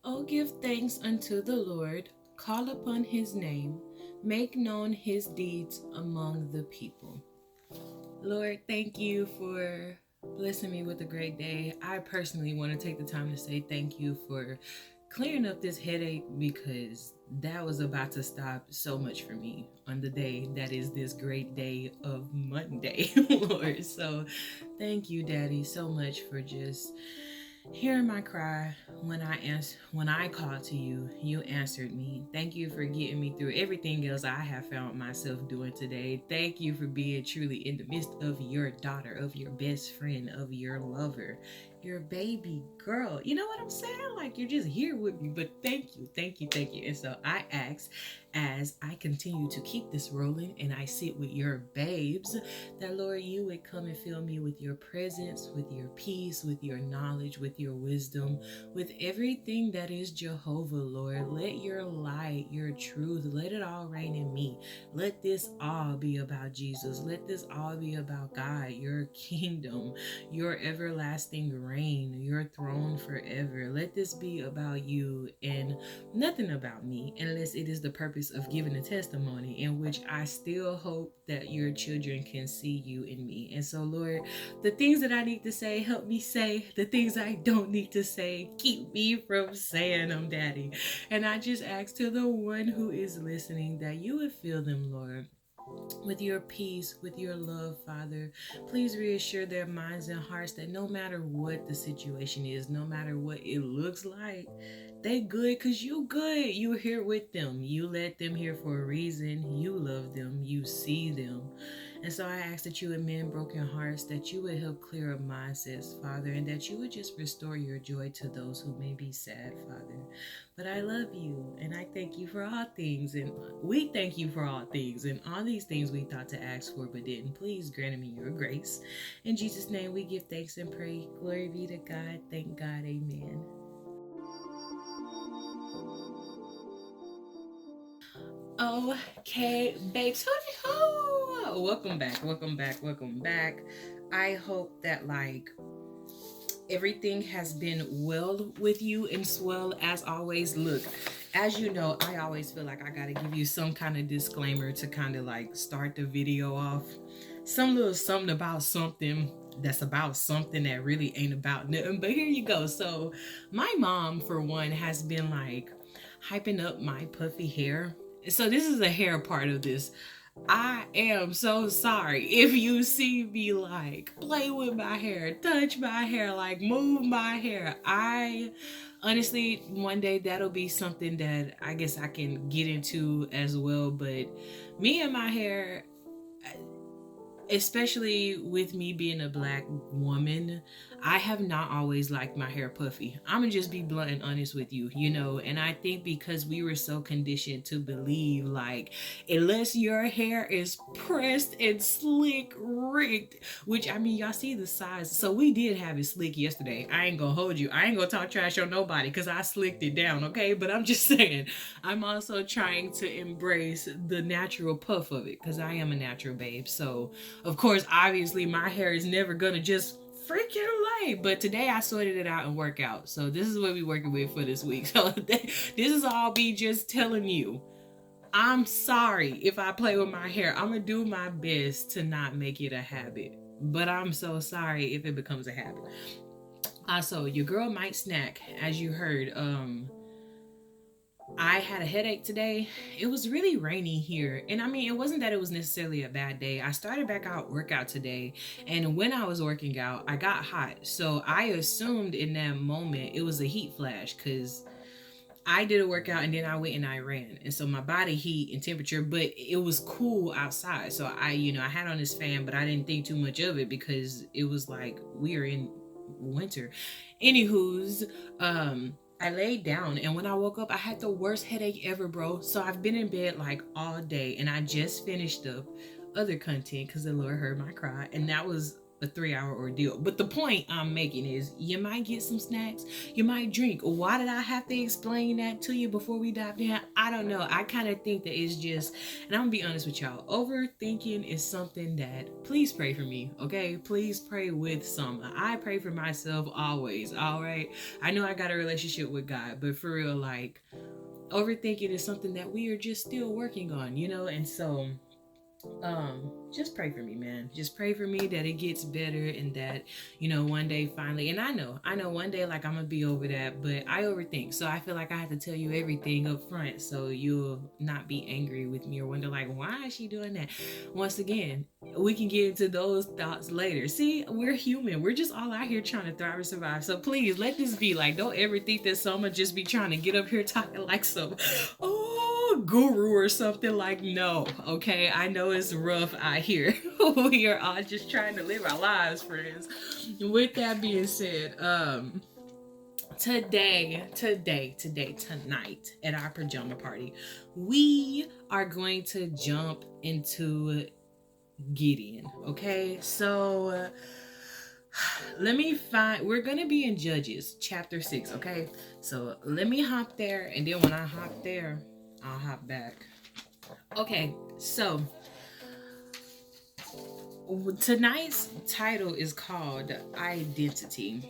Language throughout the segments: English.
Oh, give thanks unto the Lord, call upon his name, make known his deeds among the people. Lord, thank you for blessing me with a great day. I personally want to take the time to say thank you for clearing up this headache because that was about to stop so much for me on the day that is this great day of Monday, Lord. So thank you, Daddy, so much for just hearing my cry when I called to you. You answered me. Thank you for getting me through everything else I have found myself doing today. Thank you for being truly in the midst of your daughter, of your best friend, of your lover, your baby girl. You know what I'm saying? Like, you're just here with me. But thank you, thank you, thank you. And so I ask, as I continue to keep this rolling and I sit with your babes, that Lord, you would come and fill me with your presence, with your peace, with your knowledge, with your wisdom, with everything that is Jehovah, Lord. Let your light, your truth, let it all reign in me. Let this all be about Jesus. Let this all be about God, your kingdom, your everlasting reign, your throne forever. Let this be about you and nothing about me, unless it is the purpose of giving a testimony in which I still hope that your children can see you in me. And so, Lord, the things that I need to say, help me say. The things I don't need to say, keep me from saying them, Daddy. And I just ask to the one who is listening that you would fill them, Lord, with your peace, with your love, Father. Please reassure their minds and hearts that no matter what the situation is, no matter what it looks like, they good because you good. You here with them. You let them here for a reason. You love them. You see them. And so I ask that you would mend broken hearts, that you would help clear up mindsets, Father, and that you would just restore your joy to those who may be sad, Father. But I love you, and I thank you for all things, and we thank you for all things, and all these things we thought to ask for but didn't. Please grant me your grace. In Jesus' name we give thanks and pray. Glory be to God. Thank God. Amen. Okay, babes. Welcome back. Welcome back. Welcome back. I hope that everything has been well with you and swell as always. Look, as you know, I always feel like I gotta give you some kind of disclaimer to kind of like start the video off. Some little something about something that's about something that really ain't about nothing. But here you go. So my mom, for one, has been like hyping up my puffy hair. So this is a hair part of this. I am so sorry if you see me like play with my hair, touch my hair, like move my hair. I honestly, one day that'll be something that I guess I can get into as well. But me and my hair, especially with me being a black woman, I have not always liked my hair puffy. I'm gonna just be blunt and honest with you, you know. And I think because we were so conditioned to believe like, unless your hair is pressed and slick rigged, which I mean, y'all see the size. So we did have it slick yesterday. I ain't gonna hold you. I ain't gonna talk trash on nobody because I slicked it down, okay? But I'm just saying, I'm also trying to embrace the natural puff of it because I am a natural babe. So of course, obviously, my hair is never gonna just freaking lay. But today I sorted it out and work out. So this is what we're working with for this week. So this is all me just telling you. I'm sorry if I play with my hair. I'm gonna do my best to not make it a habit. But I'm so sorry if it becomes a habit. Also, your girl might snack, as you heard. I had a headache today. It was really rainy here. And I mean, it wasn't that it was necessarily a bad day. I started back out workout today. And when I was working out, I got hot. So I assumed in that moment it was a heat flash because I did a workout and then I went and I ran. And so my body heat and temperature, but it was cool outside. So I had on this fan, but I didn't think too much of it because it was like we are in winter. Anywho's, I laid down and when I woke up, I had the worst headache ever, bro. So I've been in bed like all day and I just finished up other content because the Lord heard my cry. And that was a 3-hour ordeal. But the point I'm making is you might get some snacks, you might drink. Why did I have to explain that to you before we dive in? I don't know. I kind of think that it's just, and I'm gonna be honest with y'all, overthinking is something that, please pray for me, okay? Please pray with some. I pray for myself always, all right? I know I got a relationship with God, but for real, like, overthinking is something that we are just still working on, and so just pray for me, man. Just pray for me that it gets better and that, one day finally, and I know one day, like, I'm gonna be over that, but I overthink. So I feel like I have to tell you everything up front so you'll not be angry with me or wonder, like, why is she doing that? Once again, we can get into those thoughts later. See, we're human. We're just all out here trying to thrive and survive. So please let this be like, don't ever think that someone just be trying to get up here talking like some, guru or something. Like, no, okay? I know it's rough out here. We are all just trying to live our lives, friends. With that being said, tonight at our pajama party, we are going to jump into Gideon, okay? So we're gonna be in Judges chapter 6, okay? So let me hop there, and then when I hop there, I'll hop back. Okay, so tonight's title is called Identity.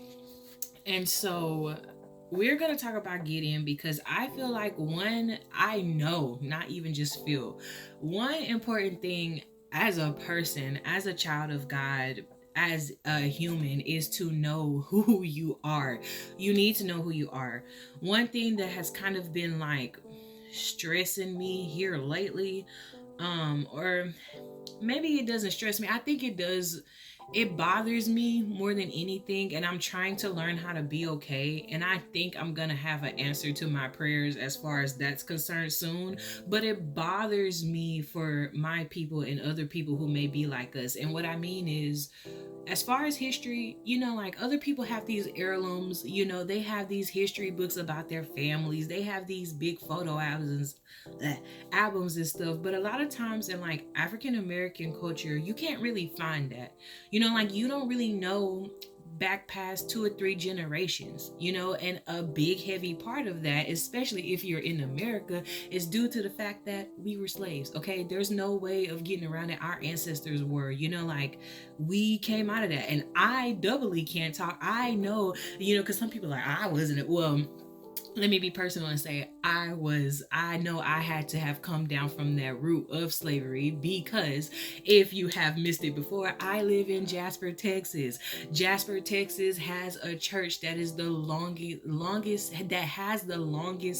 And so we're going to talk about Gideon because I feel like not even just feel, one important thing as a person, as a child of God, as a human, is to know who you are. You need to know who you are. One thing that has kind of been like stressing me here lately, or maybe it doesn't stress me, I think it does, it bothers me more than anything, and I'm trying to learn how to be okay, and I think I'm gonna have an answer to my prayers as far as that's concerned soon. But it bothers me for my people and other people who may be like us. And what I mean is, as far as history, like, other people have these heirlooms, they have these history books about their families, they have these big photo albums and stuff. But a lot of times in, like, African American culture, you can't really find that. Like, you don't really know back past 2 or 3 generations, and a big heavy part of that, especially if you're in America, is due to the fact that we were slaves. Okay, there's no way of getting around it. Our ancestors were, like, we came out of that. And I doubly can't talk, I know, because some people are like, I wasn't. Well, let me be personal and say I know I had to have come down from that root of slavery, because if you have missed it before, I live in Jasper, Texas. Jasper, Texas has a church that is the longest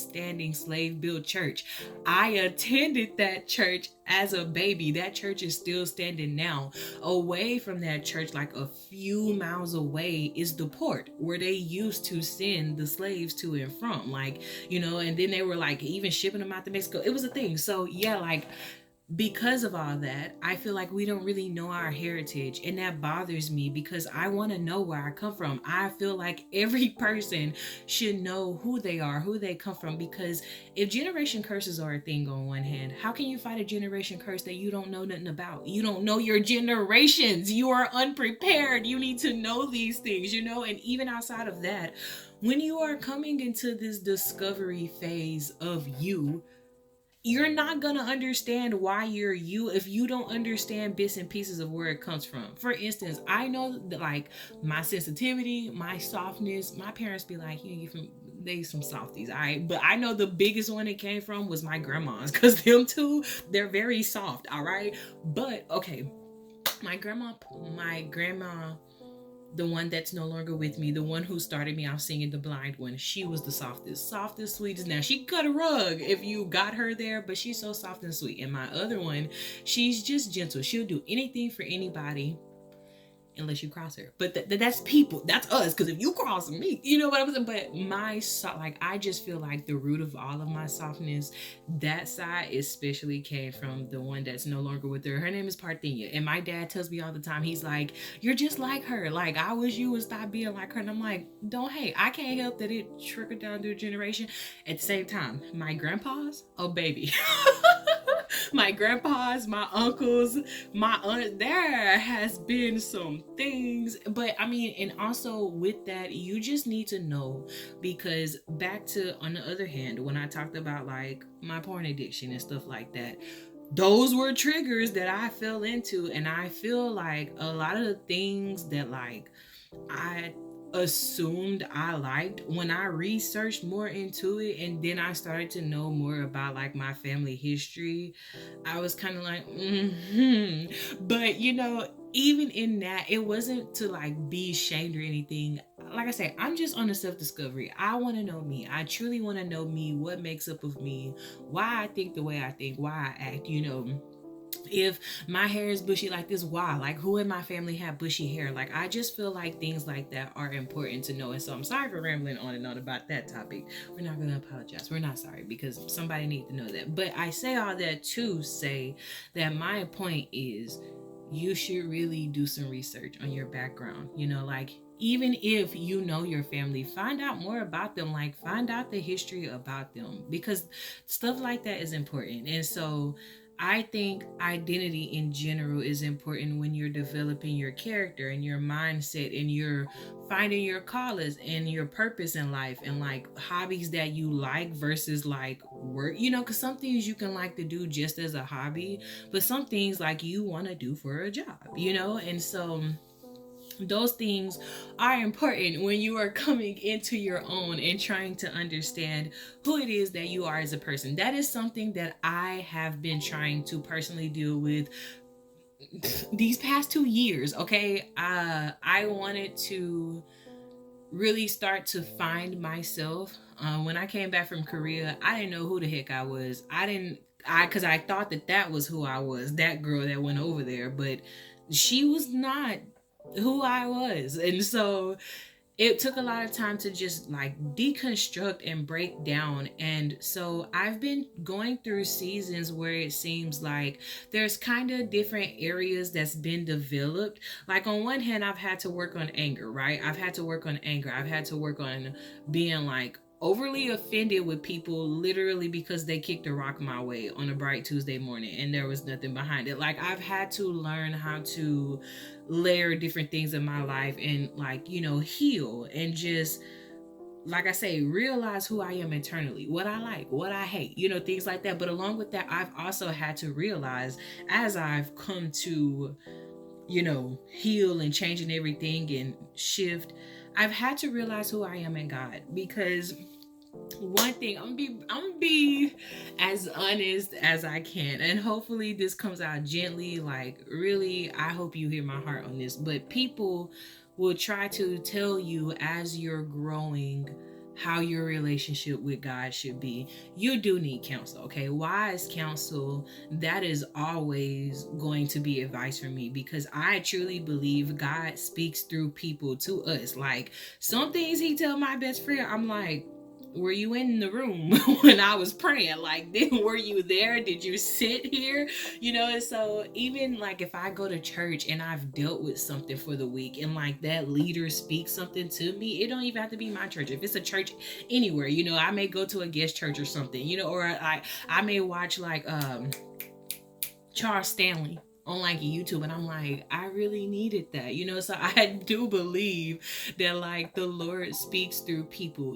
standing slave built church. I attended that church as a baby. That church is still standing now. Away from that church, like a few miles away, is the port where they used to send the slaves to and from. Like, and then they were like even shipping them out to Mexico. It was a thing. So yeah, like, because of all that, I feel like we don't really know our heritage, and that bothers me because I want to know where I come from. I feel like every person should know who they are, who they come from, because if generation curses are a thing on one hand, how can you fight a generation curse that you don't know nothing about? You don't know your generations. You are unprepared. You need to know these things, and even outside of that, when you are coming into this discovery phase of you're not gonna understand why you're you if you don't understand bits and pieces of where it comes from. For instance, I know that, like, my sensitivity, my softness, my parents be like, they some softies, all right? But I know the biggest one it came from was my grandma's, because them two, they're very soft, all right? But, okay, my grandma, the one that's no longer with me, the one who started me off singing The Blind One, she was the softest, sweetest. Now, she cut a rug if you got her there, but she's so soft and sweet. And my other one, she's just gentle. She'll do anything for anybody unless you cross her. But that's people. That's us. Because if you cross me, you know what I'm saying? But I just feel like the root of all of my softness, that side especially, came from the one that's no longer with her. Her name is Parthenia. And my dad tells me all the time, he's like, you're just like her. Like, I wish you would stop being like her. And I'm like, don't hate. I can't help that it trickled down through a generation. At the same time, my grandpa's, oh baby. my grandpas, my uncles, my aunt. There has been some things, but I mean, and also with that, you just need to know, because back to, on the other hand, when I talked about like my porn addiction and stuff like that, those were triggers that I fell into, and I feel like a lot of the things that like I assumed I liked, when I researched more into it and then I started to know more about like my family history, I was kind of like, But even in that, it wasn't to like be shamed or anything. Like I say, I'm just on a self discovery. I want to know me. I truly want to know me, what makes up of me, why I think the way I think, why I act, if my hair is bushy like this, why? Like, who in my family have bushy hair? Like, I just feel like things like that are important to know. And so I'm sorry for rambling on and on about that topic. We're not going to apologize. We're not sorry, because somebody needs to know that. But I say all that to say that my point is, you should really do some research on your background. Like, even if you know your family, find out more about them. Like, find out the history about them, because stuff like that is important. And so I think identity in general is important when you're developing your character and your mindset, and you're finding your callers and your purpose in life, and like hobbies that you like versus like work, because some things you can like to do just as a hobby, but some things like you want to do for a job, and so those things are important when you are coming into your own and trying to understand who it is that you are as a person. That is something that I have been trying to personally deal with these past 2 years. Okay, I wanted to really start to find myself. When I came back from Korea, I didn't know who the heck I was. Because I thought that was who I was, that girl that went over there, but she was not who I was. And so it took a lot of time to just like deconstruct and break down. And so I've been going through seasons where it seems like there's kind of different areas that's been developed. Like, on one hand, I've had to work on anger, right? I've had to work on anger. I've had to work on being like overly offended with people, literally because they kicked a rock my way on a bright Tuesday morning and there was nothing behind it. Like, I've had to learn how to layer different things in my life and like, heal and just, like I say, realize who I am internally, what I like, what I hate, things like that. But along with that, I've also had to realize, as I've come to, heal and changing everything and shift, I've had to realize who I am in God. Because one thing, I'm gonna be as honest as I can, and hopefully this comes out gently. Like, really, I hope you hear my heart on this. But people will try to tell you as you're growing how your relationship with God should be. You do need counsel, okay? Wise counsel, that is always going to be advice for me, because I truly believe God speaks through people to us. Like, some things he tell my best friend, I'm like, were you in the room when I was praying? Like, were you there? Did you sit here? And so even like if I go to church and I've dealt with something for the week and like that leader speaks something to me, it don't even have to be my church. If it's a church anywhere, I may go to a guest church or something, or I may watch like Charles Stanley on like YouTube, and I'm like, I really needed that, so I do believe that like the Lord speaks through people,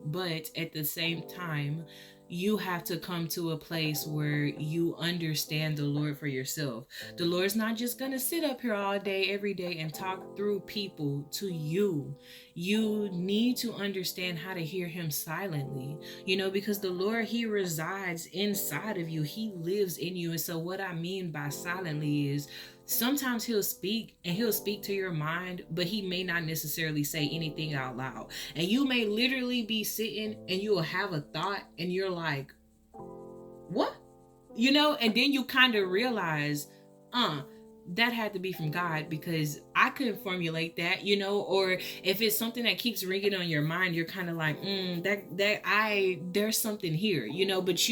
but at the same time, you have to come to a place where you understand the Lord for yourself. The Lord's not just gonna sit up here all day every day and talk through people to you. You need to understand how to hear him silently, because the Lord, he resides inside of you. He lives in you. And so what I mean by silently is, sometimes he'll speak to your mind, but he may not necessarily say anything out loud. And you may literally be sitting and you'll have a thought and you're like, what? And then you kind of realize, that had to be from God, because I couldn't formulate that, or if it's something that keeps ringing on your mind, you're kind of like, there's something here, but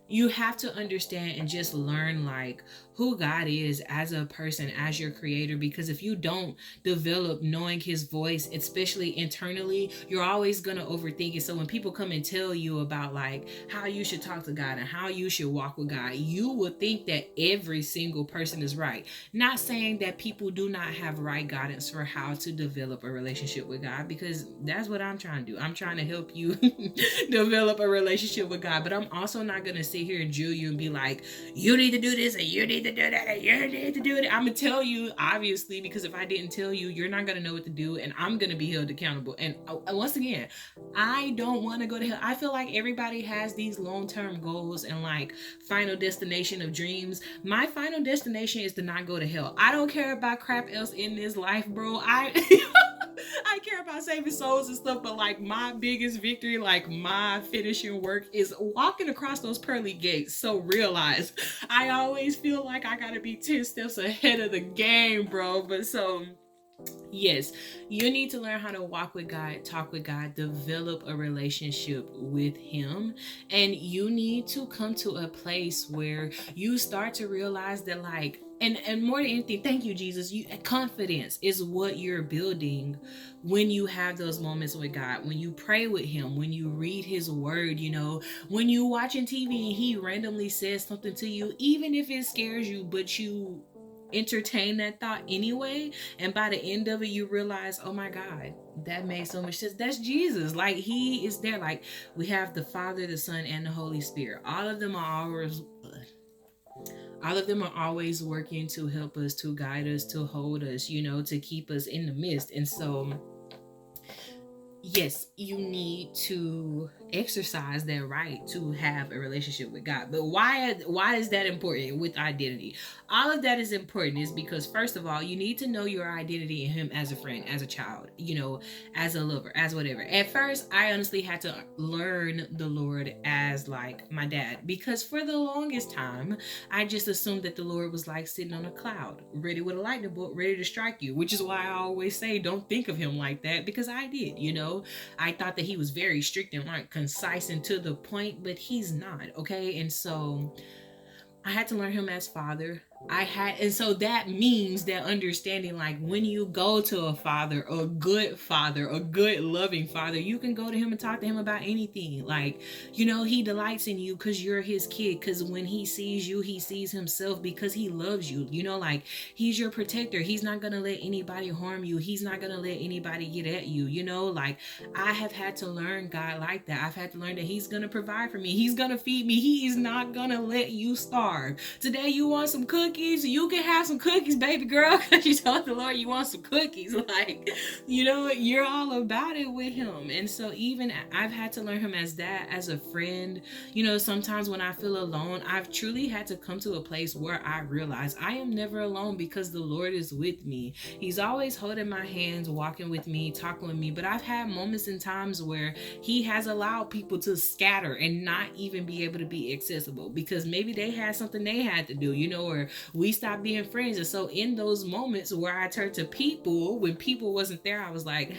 you have to understand and just learn like who God is as a person, as your creator, because if you don't develop knowing his voice, especially internally, you're always going to overthink it. So when people come and tell you about like how you should talk to God and how you should walk with God, you will think that every single person is right. Not saying that people do not have right guidance for how to develop a relationship with God, because that's what I'm trying to do. I'm trying to help you develop a relationship with God, but I'm also not going to sit here and drill you and be like, you need to do this and you need to do that and you need to do it. I'm gonna tell you, obviously, because if I didn't tell you, you're not gonna know what to do, and I'm gonna be held accountable. And once again, I don't want to go to hell. I feel like everybody has these long-term goals and like final destination of dreams. My final destination is to not go to hell. I don't care about crap else in this life, bro. I care about saving souls and stuff, but like my biggest victory, like my finishing work, is walking across those pearly gates. So realize, I always feel like I gotta be 10 steps ahead of the game, bro. But so yes, you need to learn how to walk with God, talk with God, develop a relationship with him. And you need to come to a place where you start to realize that like, and more than anything, thank you, Jesus. Confidence is what you're building when you have those moments with God, when you pray with him, when you read his word, when you watching TV and he randomly says something to you, even if it scares you, but you entertain that thought anyway, and by the end of it you realize, oh my God, that made so much sense. That's Jesus. Like he is there. Like we have the Father, the Son, and the Holy Spirit. All of them are always working to help us, to guide us, to hold us, to keep us in the midst. And so yes, you need to exercise that right to have a relationship with God. But why is that important with identity? All of that is important is because, first of all, you need to know your identity in him as a friend, as a child, as a lover, as whatever. At first, I honestly had to learn the Lord as like my dad, because for the longest time, I just assumed that the Lord was like sitting on a cloud, ready with a lightning bolt, ready to strike you, which is why I always say don't think of him like that, because I did, I thought that he was very strict and like concise and to the point, but he's not, okay? And so I had to learn him as father. And so that means that understanding, like when you go to a good loving father, you can go to him and talk to him about anything. Like, he delights in you because you're his kid. Because when he sees you, he sees himself because he loves you. Like he's your protector. He's not going to let anybody harm you. He's not going to let anybody get at you. Like I have had to learn God like that. I've had to learn that he's going to provide for me. He's going to feed me. He is not going to let you starve. Today you want some cookies? You can have some cookies, baby girl, because you told the Lord you want some cookies. Like, you're all about it with him. And so even I've had to learn him as that, as a friend. Sometimes when I feel alone, I've truly had to come to a place where I realize I am never alone because the Lord is with me. He's always holding my hands, walking with me, talking with me. But I've had moments and times where he has allowed people to scatter and not even be able to be accessible because maybe they had something they had to do, or we stopped being friends. And so in those moments where I turned to people, when people wasn't there, I was like,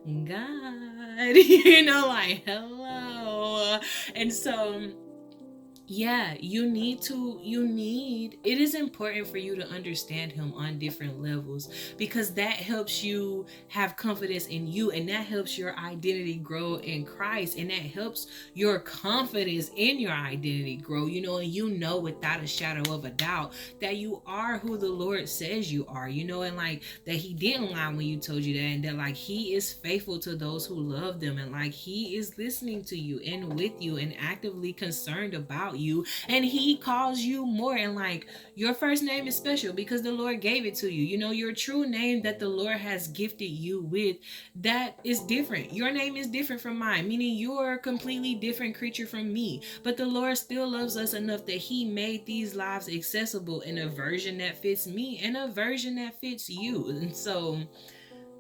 God, like, hello. And so yeah, it is important for you to understand him on different levels, because that helps you have confidence in you, and that helps your identity grow in Christ, and that helps your confidence in your identity grow, and without a shadow of a doubt that you are who the Lord says you are, and like that he didn't lie when you told you that, and that like he is faithful to those who love them, and like he is listening to you and with you and actively concerned about you, and he calls you more, and like your first name is special because the Lord gave it to you. Your true name that the Lord has gifted you with, that is different. Your name is different from mine, meaning you're a completely different creature from me, but the Lord still loves us enough that he made these lives accessible in a version that fits me and a version that fits you. And so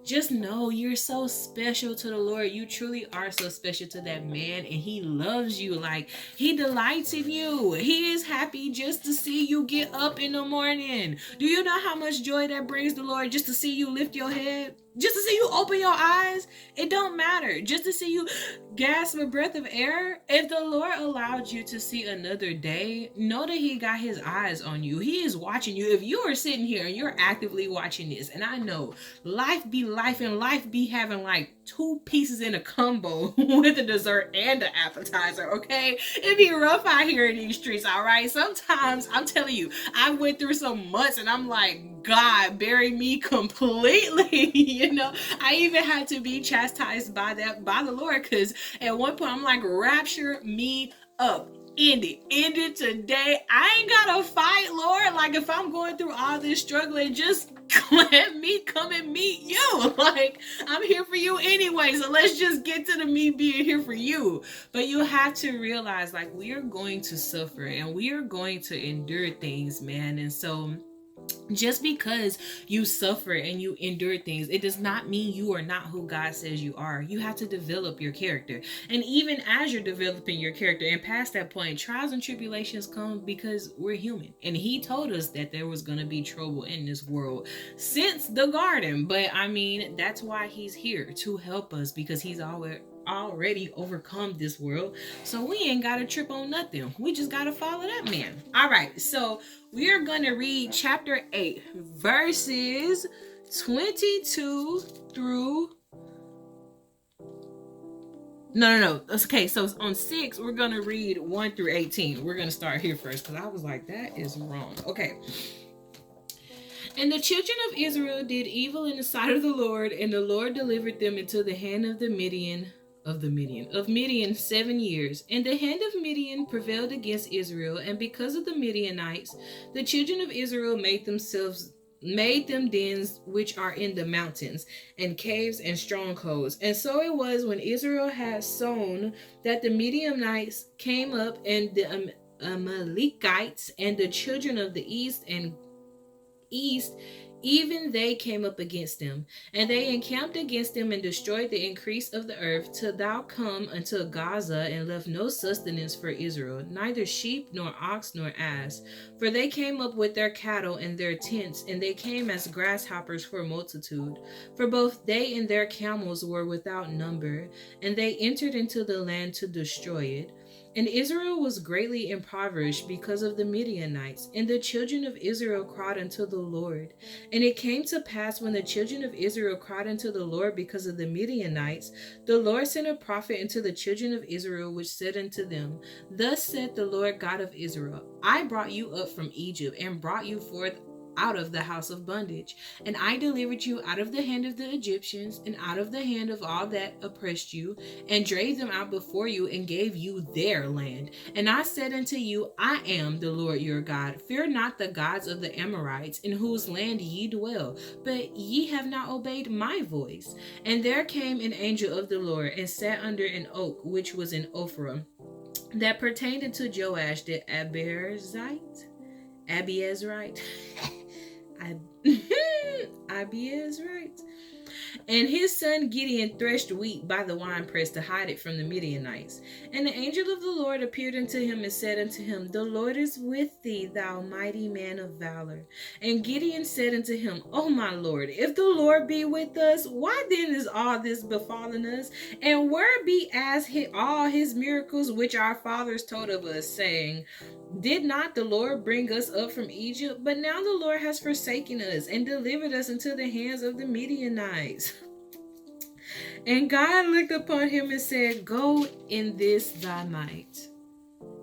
just know you're so special to the Lord. You truly are so special to that man, and he loves you. Like, he delights in you. He is happy just to see you get up in the morning. Do you know how much joy that brings the Lord just to see you lift your head? Just to see you open your eyes, it don't matter. Just to see you gasp a breath of air. If the Lord allowed you to see another day, know that he got his eyes on you. He is watching you. If you are sitting here and you're actively watching this, and I know life be life and life be having like 2 pieces in a combo with a dessert and an appetizer, okay? It be rough out here in these streets, all right? Sometimes, I'm telling you, I went through some months and I'm like, God, bury me completely. You know, I even had to be chastised by the Lord, because at one point I'm like, rapture me up. End it today. I ain't gotta fight, Lord. Like, if I'm going through all this struggling, just let me come and meet you. Like, I'm here for you anyway, so let's just get to the me being here for you. But you have to realize, like, we are going to suffer and we are going to endure things, man. And so just because you suffer and you endure things, it does not mean you are not who God says you are. You have to develop your character. And even as you're developing your character and past that point, trials and tribulations come because we're human. And he told us that there was going to be trouble in this world since the garden. But I mean, that's why he's here, to help us, because he's already overcome this world. So we ain't got to trip on nothing. We just got to follow that man. All right. So we are going to read chapter 8, verses 22 through... No. Okay, so on 6, we're going to read 1 through 18. We're going to start here first, because I was like, that is wrong. Okay. And the children of Israel did evil in the sight of the Lord, and the Lord delivered them into the hand of Midian 7 years. And the hand of Midian prevailed against Israel, and because of the Midianites, the children of Israel made them dens which are in the mountains, and caves and strongholds. And so it was, when Israel had sown, that the Midianites came up, and the Amalekites and the children of the east, even they came up against them, and they encamped against them and destroyed the increase of the earth, till thou come unto Gaza, and left no sustenance for Israel, neither sheep nor ox nor ass. For they came up with their cattle and their tents, and they came as grasshoppers for multitude. For both they and their camels were without number, and they entered into the land to destroy it. And Israel was greatly impoverished because of the Midianites, and the children of Israel cried unto the Lord. And it came to pass, when the children of Israel cried unto the Lord because of the Midianites, the Lord sent a prophet unto the children of Israel, which said unto them, Thus saith the Lord God of Israel, I brought you up from Egypt, and brought you forth out of the house of bondage. And I delivered you out of the hand of the Egyptians, and out of the hand of all that oppressed you, and drave them out before you, and gave you their land. And I said unto you, I am the Lord your God. Fear not the gods of the Amorites, in whose land ye dwell, but ye have not obeyed my voice. And there came an angel of the Lord, and sat under an oak which was in Ophrah, that pertained unto Joash the Abiezrite. Abiezrite. And his son Gideon threshed wheat by the winepress to hide it from the Midianites. And the angel of the Lord appeared unto him and said unto him, The Lord is with thee, thou mighty man of valor. And Gideon said unto him, O my Lord, if the Lord be with us, why then is all this befallen us? And where be as all his miracles which our fathers told of us, saying, Did not the Lord bring us up from Egypt? But now the Lord has forsaken us, and delivered us into the hands of the Midianites. And God looked upon him and said, Go in this thy might,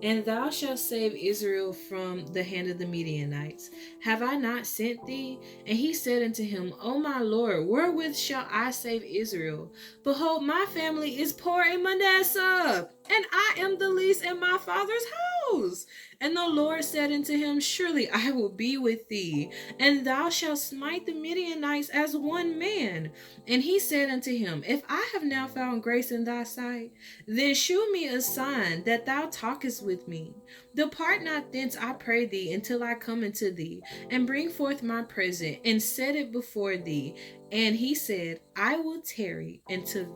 and thou shalt save Israel from the hand of the Midianites. Have I not sent thee? And he said unto him, O my Lord, wherewith shall I save Israel? Behold, my family is poor in Manasseh, and I am the least in my father's house. And the Lord said unto him, Surely I will be with thee, and thou shalt smite the Midianites as one man. And he said unto him, If I have now found grace in thy sight, then shew me a sign that thou talkest with me. Depart not thence, I pray thee, until I come unto thee, and bring forth my present, and set it before thee. And he said, I will tarry until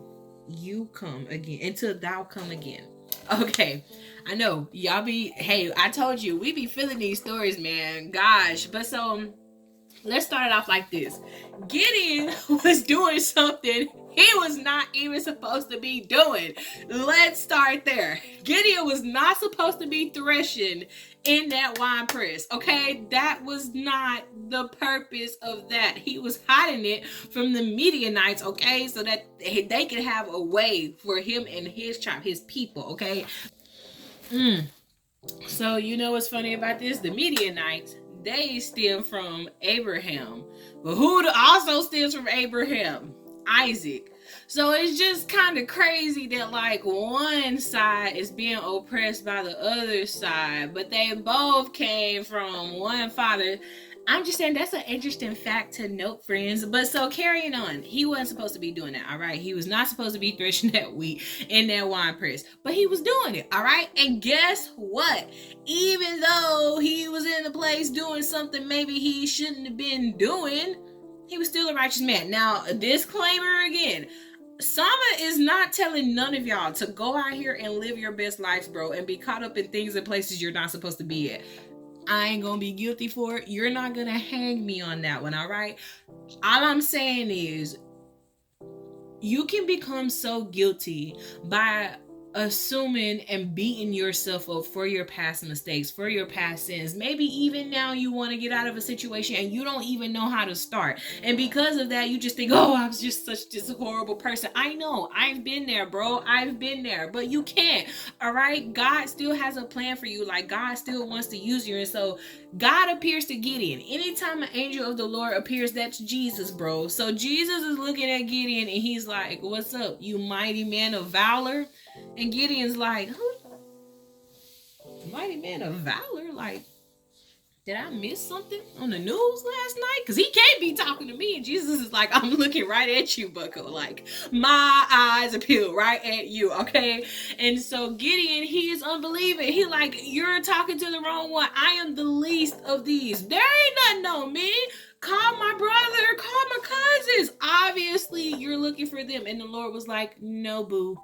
thou come again. Okay, I know y'all be, hey, I told you, we be feeling these stories, man. Gosh, but so let's start it off like this. Gideon was doing something he was not even supposed to be doing. Let's start there. Gideon was not supposed to be threshing in that wine press. Okay, that was not the purpose of that. He was hiding it from the Midianites, okay, so that they could have a way for him and his tribe, his people, okay. So you know what's funny about this? The Midianites, they stem from Abraham. But who also stems from Abraham? Isaac. So it's just kind of crazy that like one side is being oppressed by the other side, but they both came from one father. I'm just saying that's an interesting fact to note, friends. But so carrying on, he wasn't supposed to be doing that, all right? He was not supposed to be threshing that wheat in that wine press, but he was doing it, all right? And guess what? Even though he was in the place doing something maybe he shouldn't have been doing, he was still a righteous man. Now, a disclaimer again. Sama is not telling none of y'all to go out here and live your best lives, bro, and be caught up in things and places you're not supposed to be at. I ain't gonna be guilty for it. You're not gonna hang me on that one, all right? All I'm saying is you can become so guilty by assuming and beating yourself up for your past mistakes, for your past sins. Maybe even now you want to get out of a situation and you don't even know how to start. And because of that, you just think, oh, I'm just such this horrible person. I know. I've been there, bro. I've been there. But you can't. All right? God still has a plan for you. Like, God still wants to use you. And so God appears to Gideon. Anytime an angel of the Lord appears, that's Jesus, bro. So Jesus is looking at Gideon and he's like, what's up, you mighty man of valor? And Gideon's like, who? Mighty man of valor? Like, did I miss something on the news last night? Because he can't be talking to me. And Jesus is like, I'm looking right at you, bucko. Like, my eyes are peeled right at you, okay? And so Gideon, he is unbelieving. He like, you're talking to the wrong one. I am the least of these. There ain't nothing on me. Call my brother. Call my cousins. Obviously, you're looking for them. And the Lord was like, no, boo.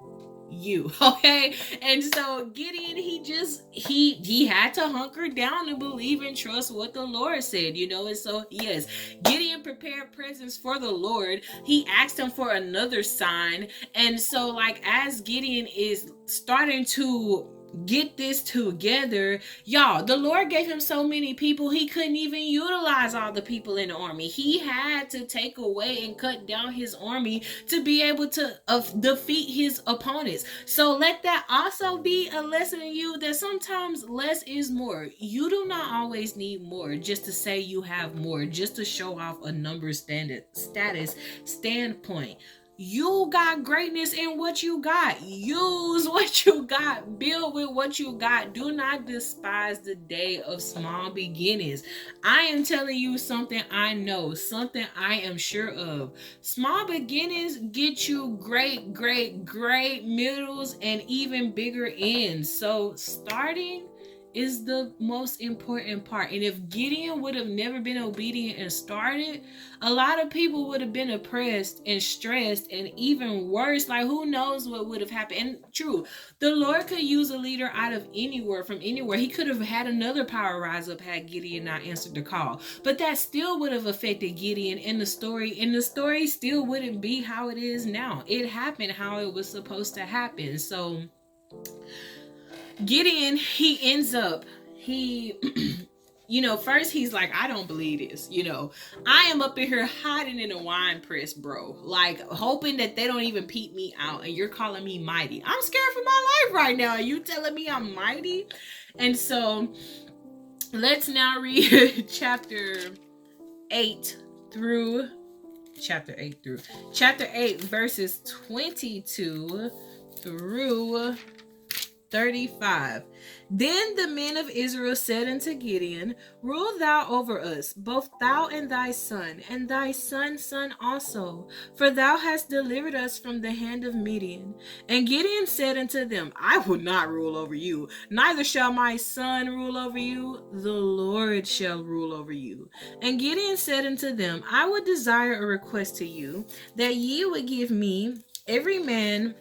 You, okay? And so Gideon, he had to hunker down and believe and trust what the Lord said, you know. And so yes, Gideon prepared presents for the Lord. He asked him for another sign. And so like as Gideon is starting to get this together, y'all, the Lord gave him so many people he couldn't even utilize all the people in the army. He had to take away and cut down his army to be able to defeat his opponents. So let that also be a lesson in you that sometimes less is more. You do not always need more just to say you have more, just to show off a number status standpoint. You got greatness in what you got. Use what you got. Build with what you got. Do not despise the day of small beginnings. I am telling you something I know, something I am sure of. Small beginnings get you great middles and even bigger ends. So starting is the most important part. And if Gideon would have never been obedient and started, a lot of people would have been oppressed and stressed and even worse. Like, who knows what would have happened. And true, the Lord could use a leader out of anywhere, from anywhere. He could have had another power rise up had Gideon not answered the call. But that still would have affected Gideon in the story. And the story still wouldn't be how it is now. It happened how it was supposed to happen. So Gideon, he ends up, first he's like, I don't believe this. I am up in here hiding in a wine press, bro. Like, hoping that they don't even peep me out. And you're calling me mighty. I'm scared for my life right now. And you telling me I'm mighty? And so, let's now read chapter 8 verses 22 through 35. Then the men of Israel said unto Gideon, rule thou over us, both thou and thy son's son also, for thou hast delivered us from the hand of Midian. And Gideon said unto them, I will not rule over you, neither shall my son rule over you, the Lord shall rule over you. And Gideon said unto them, I would desire a request to you, that ye would give me every man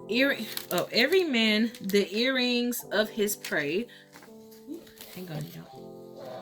the earrings of his prey. Hang on, y'all.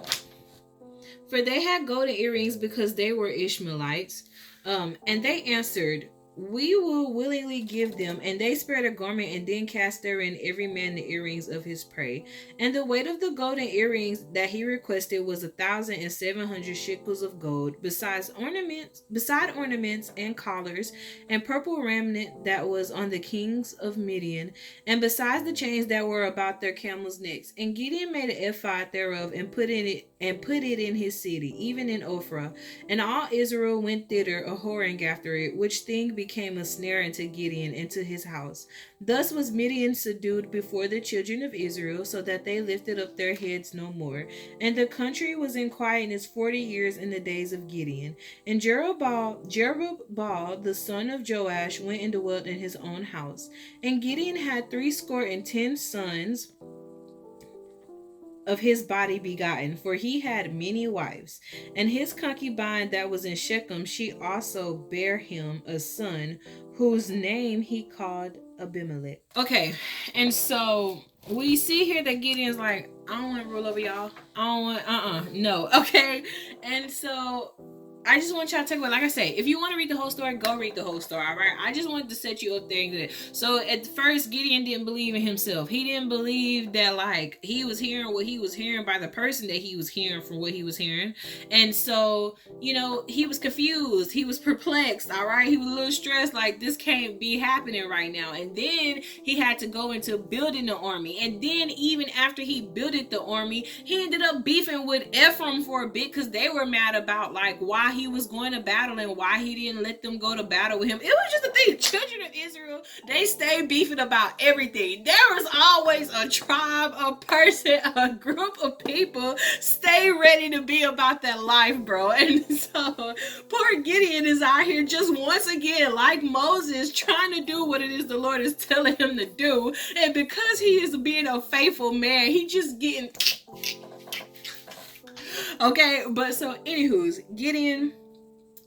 For they had golden earrings because they were Ishmaelites. And they answered, we will willingly give them. And they spread a garment and then cast therein every man the earrings of his prey. And the weight of the golden earrings that he requested was 1,700 shekels of gold, beside ornaments and collars, and purple raiment that was on the kings of Midian, and besides the chains that were about their camels' necks. And Gideon made an ephod thereof, and put it in his city, even in Ophrah. And all Israel went thither a whoring after it, which thing became a snare unto Gideon and to his house. Thus was Midian subdued before the children of Israel, so that they lifted up their heads no more. And the country was in quietness 40 years in the days of Gideon. And Jerubbaal the son of Joash went and dwelt in his own house. And Gideon had 70 sons of his body begotten, for he had many wives. And his concubine that was in Shechem, she also bare him a son, whose name he called Abimelech. Okay, and so we see here that Gideon's like, I don't want to rule over y'all. I don't want, no, okay? And so I just want y'all to take away, like I say, if you want to read the whole story, go read the whole story, all right? I just wanted to set you up there. So at first, Gideon didn't believe in himself. He didn't believe that, like, he was hearing what he was hearing by the person that he was hearing from what he was hearing. And so, you know, he was confused. He was perplexed, all right? He was a little stressed, like, this can't be happening right now. And then he had to go into building the army. And then even after he built the army, he ended up beefing with Ephraim for a bit because they were mad about, like, why he was going to battle and why he didn't let them go to battle with him. It was just a thing. Children of Israel, they stay beefing about everything. There was always a tribe, a person, a group of people stay ready to be about that life, bro. And so poor Gideon is out here just once again, like Moses, trying to do what it is the Lord is telling him to do. And because he is being a faithful man, he just getting okay. But so anywho's Gideon,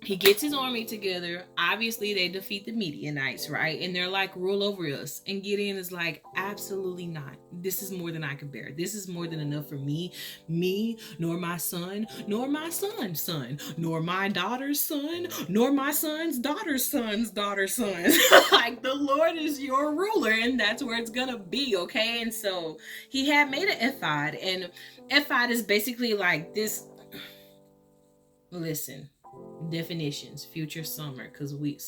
he gets his army together. Obviously, they defeat the Midianites, right? And they're like, rule over us. And Gideon is like, absolutely not. This is more than I can bear. This is more than enough for me, nor my son, nor my son's son, nor my daughter's son, nor my son's daughter's son's daughter's son. Like, the Lord is your ruler, and that's where it's gonna be, okay? And so he had made an ephod, and ephod is basically like this. Listen. Definitions, future summer, because we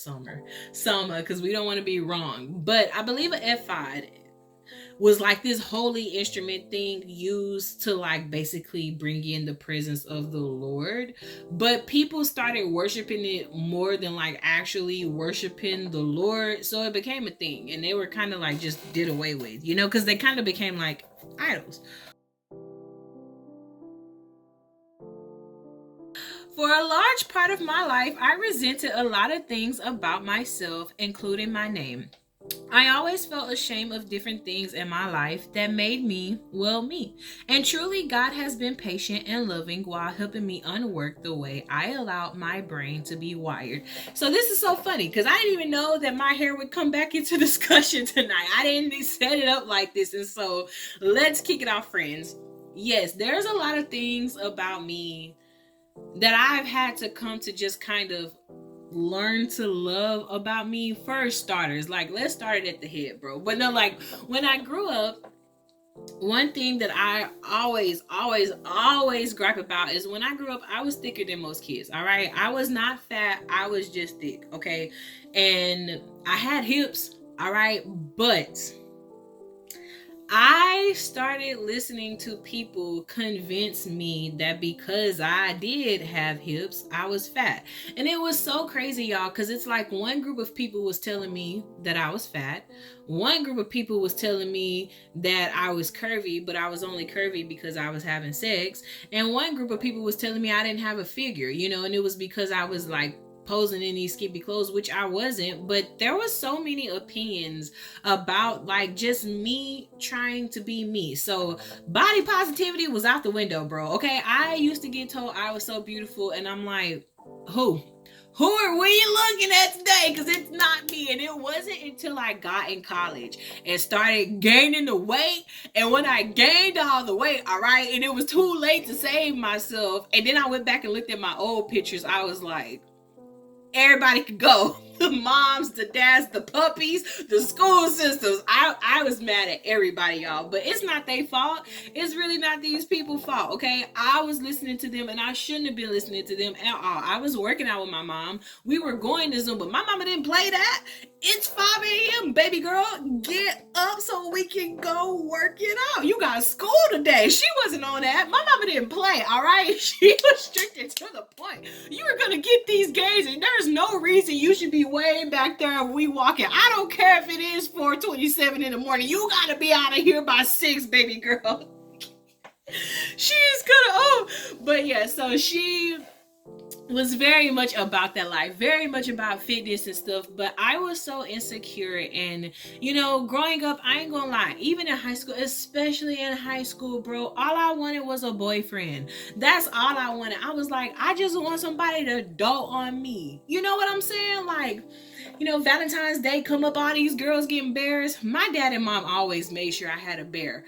don't want to be wrong, but I believe an ephod was like this holy instrument thing used to like basically bring in the presence of the Lord, but people started worshiping it more than like actually worshiping the Lord, so it became a thing, and they were kind of like just did away with, you know, because they kind of became like idols. For a large part of my life, I resented a lot of things about myself, including my name. I always felt ashamed of different things in my life that made me, well, me. And truly, God has been patient and loving while helping me unwork the way I allowed my brain to be wired. So this is so funny because I didn't even know that my hair would come back into discussion tonight. I didn't set it up like this. And so let's kick it off, friends. Yes, there's a lot of things about me that I've had to come to just kind of learn to love about me. First starters, like, let's start it at the head, bro. But no, like, when I grew up, one thing that I always gripe about is when I grew up, I was thicker than most kids, all right? I was not fat, I was just thick, okay? And I had hips, all right? But I started listening to people convince me that because I did have hips, I was fat. And it was so crazy, y'all, because it's like one group of people was telling me that I was fat. One group of people was telling me that I was curvy, but I was only curvy because I was having sex. And one group of people was telling me I didn't have a figure, you know, and it was because I was like posing in these skimpy clothes, which I wasn't. But there was so many opinions about like just me trying to be me. So body positivity was out the window, bro. Okay, I used to get told I was so beautiful, and I'm like, who who are we looking at today? Because it's not me. And it wasn't until I got in college and started gaining the weight. And when I gained all the weight, all right, and it was too late to save myself. And then I went back and looked at my old pictures. I was like, everybody could go. The moms, the dads, the puppies, the school systems. I was mad at everybody, y'all. But it's not their fault. It's really not these people's fault, okay? I was listening to them, and I shouldn't have been listening to them at all. I was working out with my mom. We were going to Zoom, but my mama didn't play that. It's 5 a.m., baby girl. Get up so we can go work it out. You got school today. She wasn't on that. My mama didn't play, all right? She was strict and to the point. You are going to get these gains, and there's no reason you should be way back there if we walking. I don't care if it is 4:27 in the morning. You got to be out of here by 6, baby girl. She's gonna, but yeah, so she was very much about that life, very much about fitness and stuff. But I was so insecure, and growing up, I ain't gonna lie, even in high school, especially in high school, bro, all I wanted was a boyfriend. That's all I wanted. I was like, I just want somebody to dote on me. You know what I'm saying? Like, Valentine's Day come up, all these girls getting bears. My dad and mom always made sure I had a bear.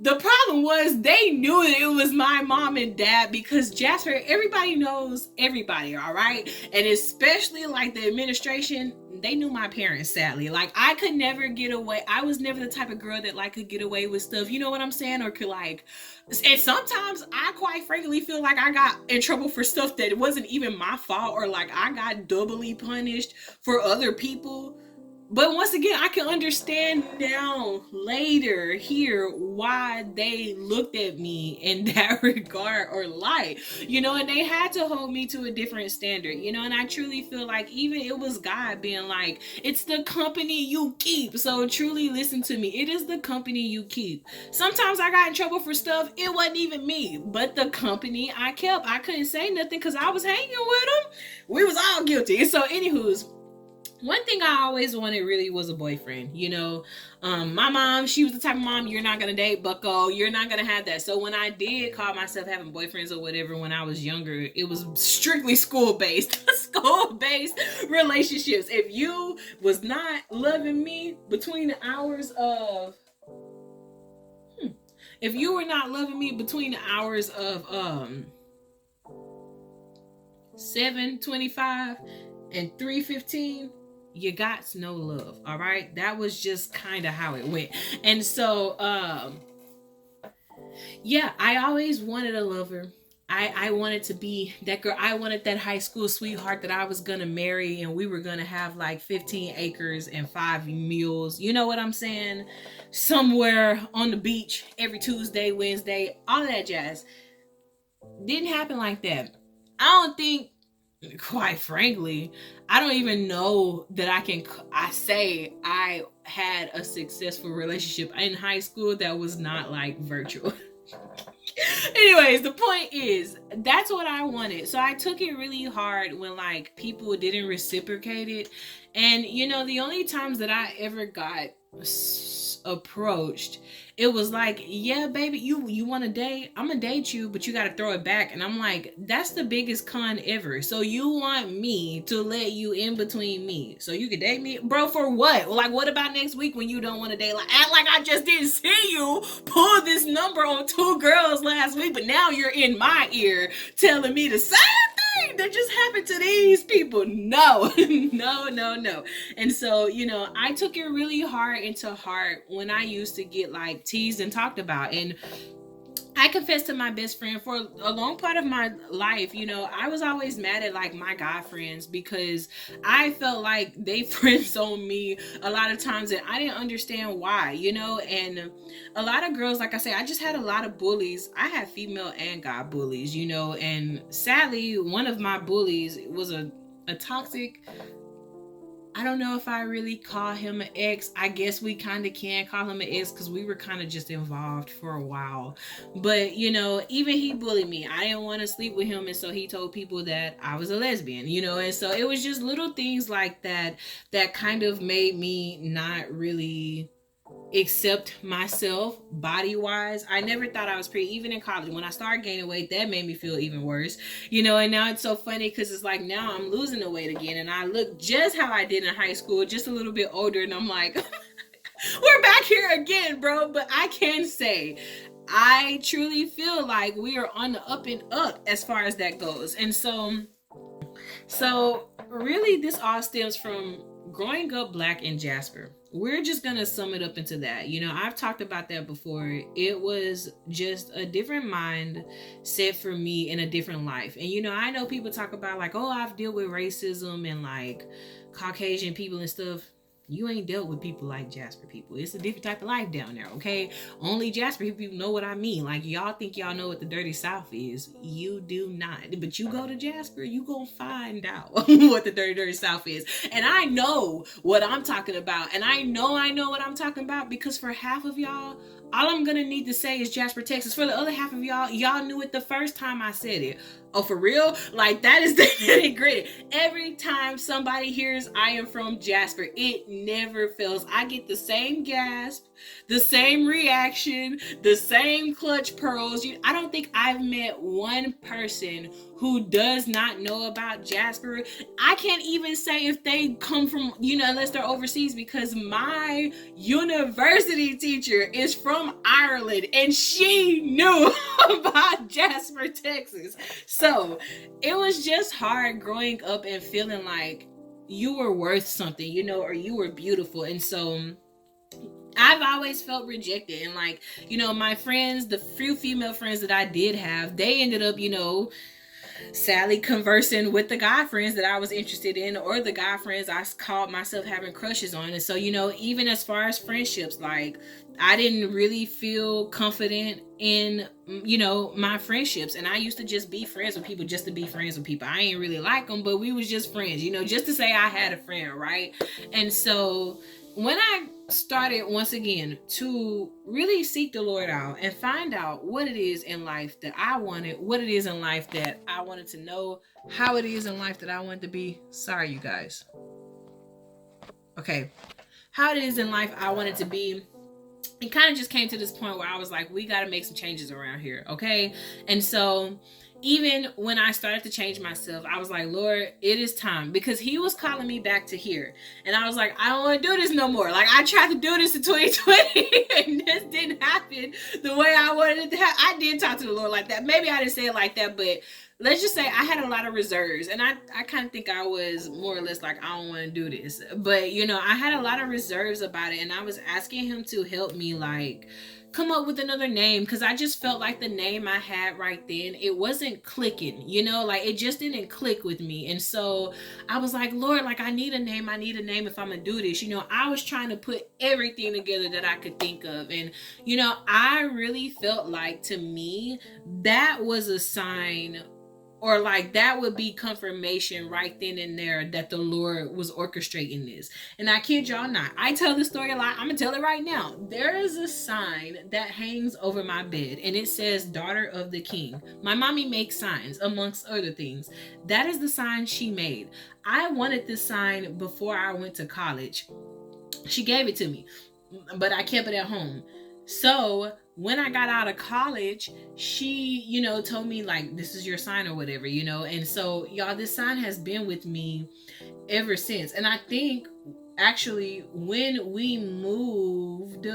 The problem was they knew it was my mom and dad, because Jasper, everybody knows everybody, all right? And especially like the administration, they knew my parents, sadly. Like, I could never get away. I was never the type of girl that could get away with stuff, you know what I'm saying? Or could and sometimes I quite frankly feel like I got in trouble for stuff that wasn't even my fault, or I got doubly punished for other people. But once again, I can understand now, later, here, why they looked at me in that regard or light, and they had to hold me to a different standard, and I truly feel like even it was God being like, it's the company you keep. So truly listen to me. It is the company you keep. Sometimes I got in trouble for stuff. It wasn't even me, but the company I kept. I couldn't say nothing because I was hanging with them. We was all guilty. And so, anywho's, one thing I always wanted really was a boyfriend. My mom, she was the type of mom, you're not going to date, bucko. You're not going to have that. So when I did call myself having boyfriends or whatever when I was younger, it was strictly school-based. School-based relationships. If you was not loving me between the hours of... If you were not loving me between the hours of 7:25 and 3:15, you got no love, all right? That was just kind of how it went. And so I always wanted a lover. I wanted to be that girl. I wanted that high school sweetheart that I was gonna marry, and we were gonna have 15 acres and 5 mules, you know what I'm saying, somewhere on the beach every Tuesday, Wednesday, all of that jazz. Didn't happen like that. I don't think, quite frankly, I don't even know that I say I had a successful relationship in high school that was not virtual. Anyways, the point is, that's what I wanted. So I took it really hard when people didn't reciprocate it. And the only times that I ever got approached, it was yeah, baby, you want to date? I'm gonna date you, but you gotta throw it back. And I'm like, that's the biggest con ever. So you want me to let you in between me so you can date me, bro? For what? What about next week when you don't want to date? Act like I just didn't see you pull this number on 2 girls last week, but now you're in my ear telling me the same thing that just happened to these people. No. No. And so, I took it really hard into heart when I used to get teased and talked about. And I confess to my best friend, for a long part of my life, I was always mad at my guy friends, because I felt like they friend zoned me a lot of times, and I didn't understand why, and a lot of girls, like I say, I just had a lot of bullies. I had female and guy bullies, and sadly, one of my bullies was a toxic, I don't know if I really call him an ex. I guess we kind of can call him an ex because we were kind of just involved for a while. But, even he bullied me. I didn't want to sleep with him. And so he told people that I was a lesbian, and so it was just little things like that that kind of made me not really accept myself body wise. I never thought I was pretty, even in college. When I started gaining weight, that made me feel even worse, and now it's so funny because it's like now I'm losing the weight again and I look just how I did in high school, just a little bit older, and I'm like, we're back here again, bro. But I can say I truly feel like we are on the up and up as far as that goes. And so really this all stems from growing up Black in Jasper. We're just gonna sum it up into that. I've talked about that before. It was just a different mind set for me in a different life. And I know people talk about like, oh, I've dealt with racism and like Caucasian people and stuff. You ain't dealt with people like Jasper people. It's a different type of life down there, okay? Only Jasper people know what I mean. Like, y'all think y'all know what the dirty South is. You do not. But you go to Jasper, you gonna find out what the dirty South is. And I know what I'm talking about. And I know what I'm talking about, because for half of y'all, all I'm gonna need to say is Jasper, Texas. For the other half of y'all knew it the first time I said it. Oh, for real? Like, that is the nitty-gritty. Every time somebody hears I am from Jasper, it never fails. I get the same gasp, the same reaction, the same clutch pearls. I don't think I've met one person who does not know about Jasper. I can't even say if they come from, unless they're overseas, because my university teacher is from Ireland and she knew about Jasper, Texas. So it was just hard growing up and feeling like you were worth something, or you were beautiful. And so I've always felt rejected. And like, my friends, the few female friends that I did have, they ended up, sadly conversing with the guy friends that I was interested in, or the guy friends I called myself having crushes on. And so, even as far as friendships, like, I didn't really feel confident in, my friendships. And I used to just be friends with people just to be friends with people. I ain't really like them, but we was just friends, just to say I had a friend, right? And so when I started once again to really seek the Lord out and find out what it is in life that I wanted, what it is in life that I wanted to know, how it is in life that I wanted to be. Sorry, you guys. Okay. How it is in life I wanted to be. It kind of just came to this point where I was like, we got to make some changes around here. Okay. And so even when I started to change myself, I was like, Lord, it is time, because he was calling me back to here. And I was like, I don't want to do this no more. Like, I tried to do this in 2020 and this didn't happen the way I wanted it to happen. I did talk to the Lord like that. Maybe I didn't say it like that, but let's just say I had a lot of reserves. And I kind of think I was more or less like, I don't want to do this. But, I had a lot of reserves about it. And I was asking him to help me, like, come up with another name, because I just felt like the name I had right then, it wasn't clicking, like it just didn't click with me. And so I was like, Lord, like, I need a name if I'm gonna do this. I was trying to put everything together that I could think of. And I really felt like, to me, that was a sign, or like that would be confirmation right then and there that the Lord was orchestrating this. And I kid y'all not, I tell this story a lot. I'm gonna tell it right now. There is a sign that hangs over my bed and it says Daughter of the King. My mommy makes signs, amongst other things. That is the sign she made. I wanted this sign before I went to college. She gave it to me, but I kept it at home. So when I got out of college, she, told me, like, this is your sign or whatever, and so, y'all, this sign has been with me ever since. And I think, actually, when we moved,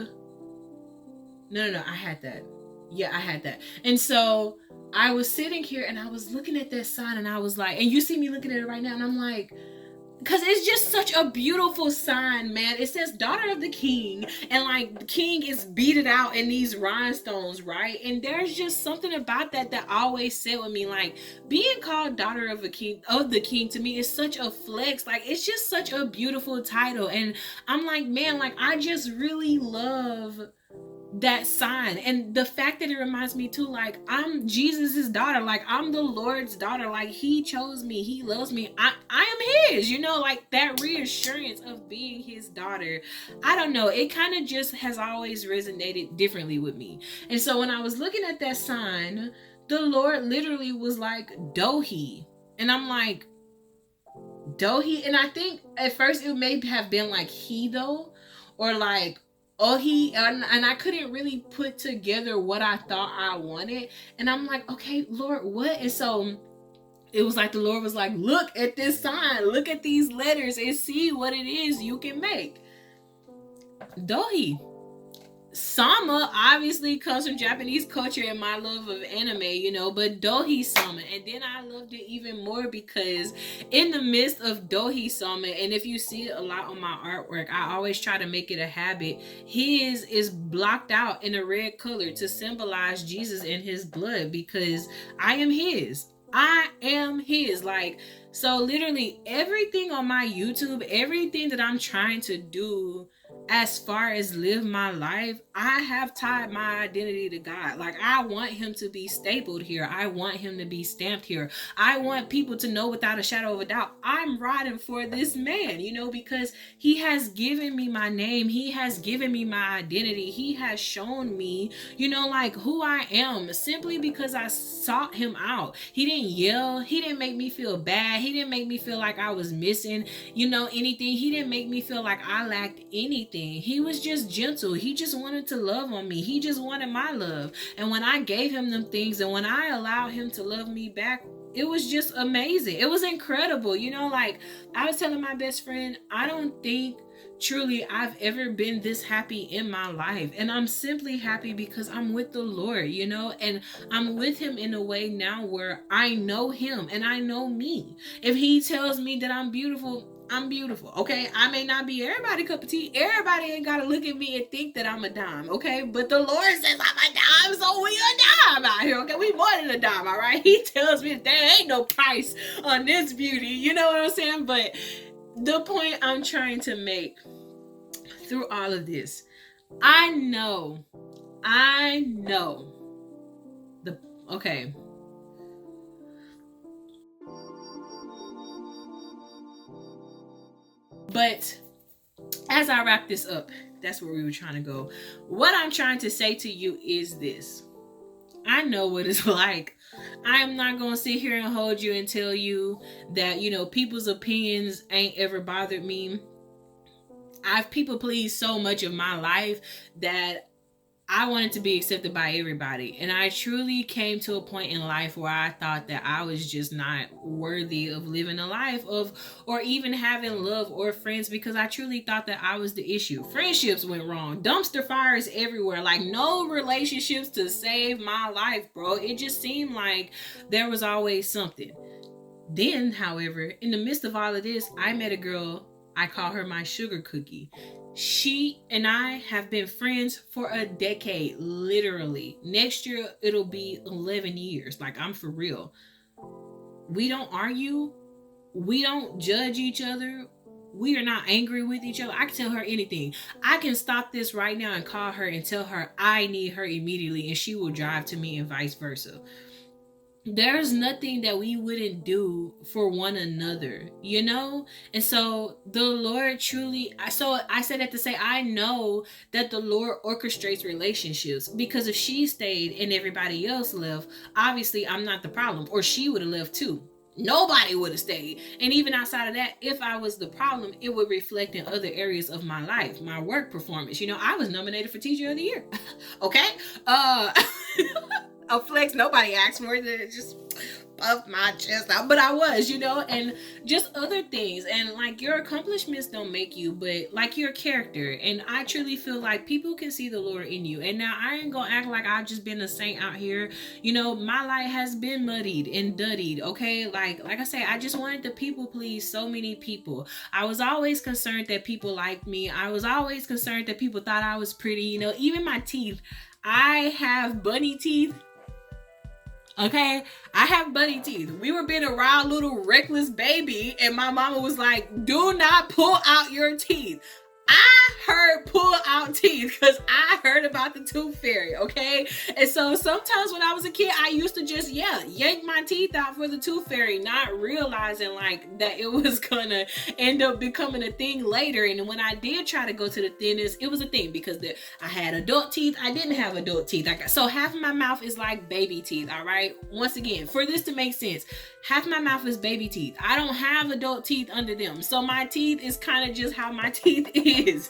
no, I had that. Yeah, I had that. And so I was sitting here and I was looking at that sign and I was like, and you see me looking at it right now, and I'm like, because it's just such a beautiful sign, man. It says Daughter of the King, and like the king is beaded out in these rhinestones, right? And there's just something about that always said with me, like, being called Daughter of the King to me is such a flex. Like, it's just such a beautiful title. And I'm like, man, like, I just really love that sign. And the fact that it reminds me too, like, I'm Jesus's daughter, like, I'm the Lord's daughter, like, he chose me, he loves me, I am his, like that reassurance of being his daughter. I don't know, it kind of just has always resonated differently with me. And so when I was looking at that sign, the Lord literally was like, Dohi. And I'm like, Dohi? And I think at first it may have been like he though, or like and I couldn't really put together what I thought I wanted. And I'm like, okay, Lord, what? And so it was like the Lord was like, look at this sign, look at these letters, and see what it is you can make. 𝕯𝖆. Sama obviously comes from Japanese culture and my love of anime, but 𝕯𝖆 Sama. And then I loved it even more because in the midst of 𝕯𝖆 Sama, and if you see it a lot on my artwork, I always try to make it a habit. His is blocked out in a red color to symbolize Jesus and his blood, because I am his. I am his. Like, so literally everything on my YouTube, everything that I'm trying to do as far as live my life, I have tied my identity to God. Like, I want him to be stapled here. I want him to be stamped here. I want people to know without a shadow of a doubt, I'm riding for this man, because he has given me my name. He has given me my identity. He has shown me, like who I am, simply because I sought him out. He didn't yell. He didn't make me feel bad. He didn't make me feel like I was missing, anything. He didn't make me feel like I lacked anything. He was just gentle. He just wanted to love on me. He just wanted my love. And when I gave him them things, and when I allowed him to love me back, it was just amazing. It was incredible. Like I was telling my best friend, I don't think truly I've ever been this happy in my life. And I'm simply happy because I'm with the Lord, and I'm with him in a way now where I know him and I know me. If he tells me that I'm beautiful, I'm beautiful, okay? I may not be everybody's cup of tea. Everybody ain't gotta look at me and think that I'm a dime, okay? But the Lord says I'm a dime, so we a dime out here, okay? We more than a dime, all right? He tells me there ain't no price on this beauty, you know what I'm saying? But the point I'm trying to make through all of this, I know, okay. But as I wrap this up, that's where we were trying to go. What I'm trying to say to you is this. I know what it's like. I'm not going to sit here and hold you and tell you that, people's opinions ain't ever bothered me. I've people pleased so much of my life that I wanted to be accepted by everybody. And I truly came to a point in life where I thought that I was just not worthy of living a life or even having love or friends, because I truly thought that I was the issue. Friendships went wrong. Dumpster fires everywhere. Like, no relationships to save my life, bro. It just seemed like there was always something. Then, however, in the midst of all of this, I met a girl. I call her my sugar cookie. She and I have been friends for a decade, literally. Next year, it'll be 11 years. Like, I'm for real. We don't argue. We don't judge each other. We are not angry with each other. I can tell her anything. I can stop this right now and call her and tell her I need her immediately, and she will drive to me and vice versa. There's nothing that we wouldn't do for one another, And so the Lord truly, so I said that to say, I know that the Lord orchestrates relationships, because if she stayed and everybody else left, obviously I'm not the problem, or she would have left too. Nobody would have stayed. And even outside of that, if I was the problem, it would reflect in other areas of my life, my work performance. I was nominated for Teacher of the Year. Okay. A flex nobody asked for it, just puff my chest out, but I was, and just other things. And like, your accomplishments don't make you, but like your character. And I truly feel like people can see the Lord in you. And now I ain't gonna act like I've just been a saint out here. My life has been muddied and duddied, okay? Like I say, I just wanted to people please so many people. I was always concerned that people liked me. I was always concerned that people thought I was pretty, even my teeth. I have bunny teeth. Okay, I have bunny teeth. We were being around little reckless baby, and my mama was like, do not pull out your teeth. I heard pull out teeth because I heard about the tooth fairy, okay? And so sometimes when I was a kid, I used to just, yank my teeth out for the tooth fairy, not realizing like that it was gonna end up becoming a thing later. And when I did try to go to the dentist, it was a thing because I had adult teeth. I didn't have adult teeth. So half of my mouth is like baby teeth, all right? Once again, for this to make sense, half my mouth is baby teeth. I don't have adult teeth under them. So my teeth is kind of just how my teeth is,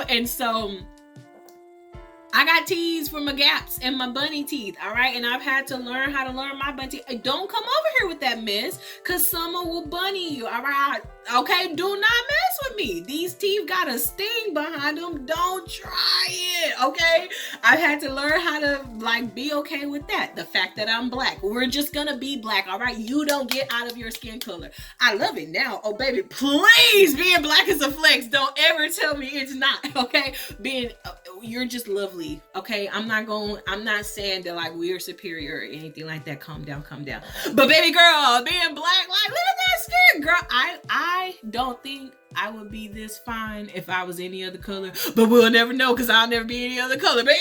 and so I got teased for my gaps and my bunny teeth, all right? And I've had to learn how to learn my bunny teeth. Don't come over here with that mess, because someone will bunny you, all right? Okay, do not mess with me. These teeth got a sting behind them. Don't try it, okay? I've had to learn how to, like, be okay with that. The fact that I'm black. We're just gonna be black, all right? You don't get out of your skin color. I love it now. Oh, baby, please, being black is a flex. Don't ever tell me it's not, okay? You're just lovely, okay? I'm not saying that, like, we're superior or anything like that. Calm down. But baby girl, being black, like, look at that skin, girl. I don't think I would be this fine if I was any other color, but we'll never know, because I'll never be any other color. But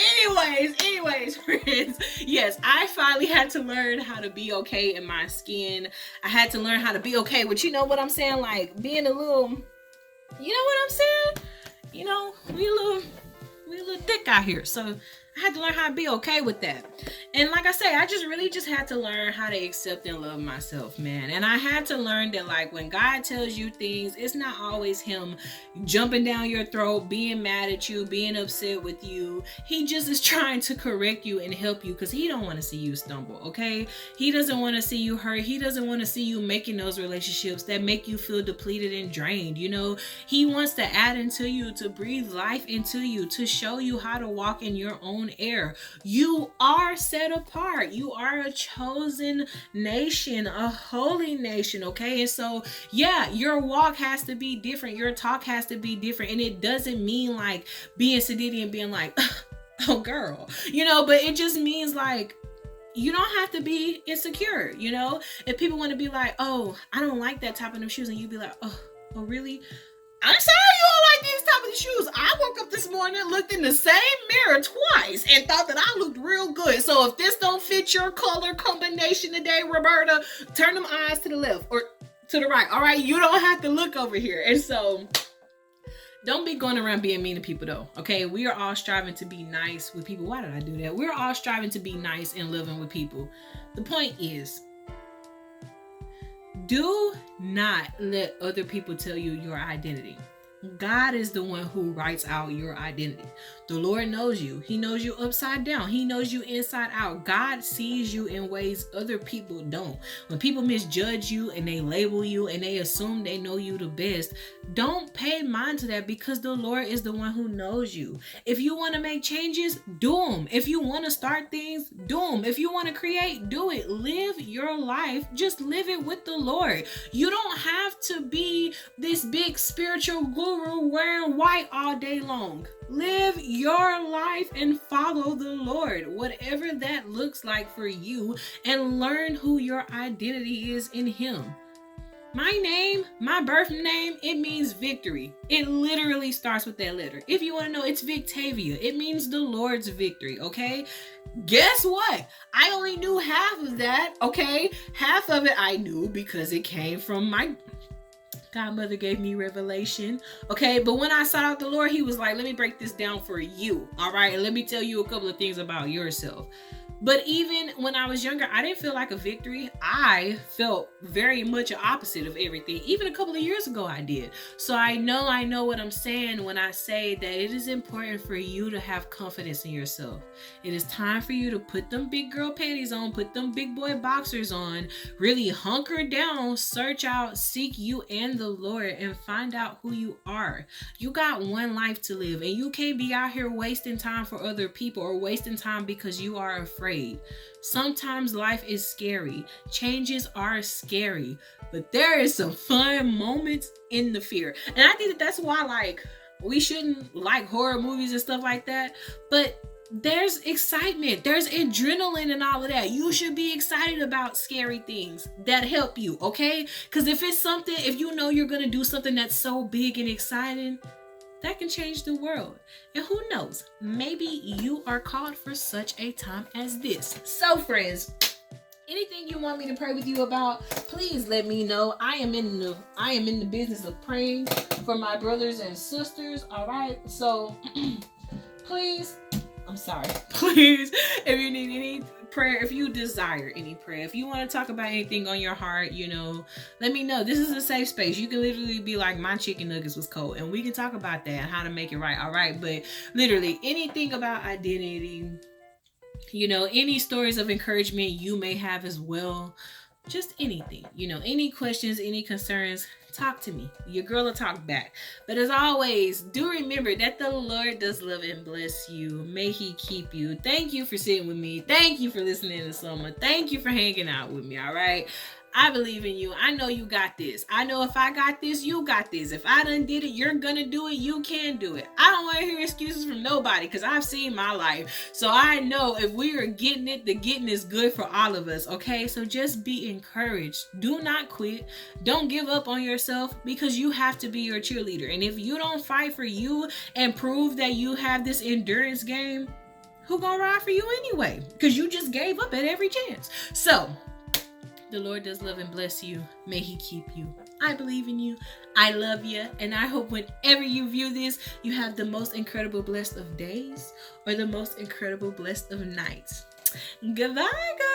anyways, friends, yes, I finally had to learn how to be okay in my skin. I had to learn how to be okay with, you know what I'm saying, like, being a little, you know what I'm saying? You know, we a little thick out here. So I had to learn how to be okay with that. And like I say, I really had to learn how to accept and love myself, man. And I had to learn that, like, when God tells you things, it's not always him jumping down your throat, being mad at you, being upset with you. He just is trying to correct you and help you, because he don't want to see you stumble, okay? He doesn't want to see you hurt. He doesn't want to see you making those relationships that make you feel depleted and drained, you know? He wants to add into you, to breathe life into you, to show you how to walk in your own air. You are set apart. You are a chosen nation, a holy nation, okay? And so, yeah, your walk has to be different. Your talk has to be different. And it doesn't mean like being sedity and being like, oh girl, you know, but it just means like, you don't have to be insecure, you know? If people want to be like, oh, I don't like that type of them shoes, and you be like, oh really? I'm sorry you don't like these type of shoes. I woke up this morning, looked in the same mirror twice, and thought that I looked real good. So if this don't fit your color combination today, Roberta, turn them eyes to the left or to the right. All right, you don't have to look over here. And so don't be going around being mean to people, though. Okay, we are all striving to be nice with people. Why did I do that? We're all striving to be nice and loving with people. The point is, do not let other people tell you your identity. God is the one who writes out your identity. The Lord knows you. He knows you upside down. He knows you inside out. God sees you in ways other people don't. When people misjudge you and they label you and they assume they know you the best, don't pay mind to that, because the Lord is the one who knows you. If you want to make changes, do them. If you want to start things, do them. If you want to create, do it. Live your life. Just live it with the Lord. You don't have to be this big spiritual guru wearing white all day long. Live your life and follow the Lord, whatever that looks like for you, and learn who your identity is in Him. My name, my birth name, it means victory. It literally starts with that letter. If you want to know, it's 𝕯𝖆𝖆. It means the Lord's victory, okay? Guess what? I only knew half of that, okay? Half of it I knew because it came from my godmother gave me revelation, okay? But when I sought out the Lord, He was like, let me break this down for you, all right? And let me tell you a couple of things about yourself. But even when I was younger, I didn't feel like a victory. I felt very much an opposite of everything. Even a couple of years ago, I did. So I know what I'm saying when I say that it is important for you to have confidence in yourself. It is time for you to put them big girl panties on, put them big boy boxers on, really hunker down, search out, seek you and the Lord, and find out who you are. You got one life to live, and you can't be out here wasting time for other people or wasting time because you are afraid. Sometimes life is scary. Changes are scary, but there is some fun moments in the fear. And I think that's why, like, we shouldn't like horror movies and stuff like that, but there's excitement, there's adrenaline and all of that. You should be excited about scary things that help you, okay? Because if you know you're gonna do something that's so big and exciting, that can change the world. And who knows, maybe you are called for such a time as this. So friends, anything you want me to pray with you about, please let me know. I am in the business of praying for my brothers and sisters, all right? So please, if you need any prayer, if you desire any prayer, if you want to talk about anything on your heart, let me know. This is a safe space. You can literally be like, my chicken nuggets was cold, and we can talk about that and how to make it right. All right. But literally anything about identity, any stories of encouragement you may have as well, just anything, any questions, any concerns, talk to me. Your girl will talk back. But as always, do remember that the Lord does love and bless you. May he keep you. Thank you for sitting with me. Thank you for listening to Summer. Thank you for hanging out with me. All right. I believe in you. I know you got this. I know if I got this, you got this. If I done did it, you're gonna do it. You can do it. I don't want to hear excuses from nobody because I've seen my life. So I know if we are getting it, the getting is good for all of us. Okay, so just be encouraged. Do not quit. Don't give up on yourself because you have to be your cheerleader. And if you don't fight for you and prove that you have this endurance game, who gonna ride for you anyway? Because you just gave up at every chance. So the Lord does love and bless you. May he keep you. I believe in you. I love you. And I hope whenever you view this, you have the most incredible blessed of days or the most incredible blessed of nights. Goodbye, guys.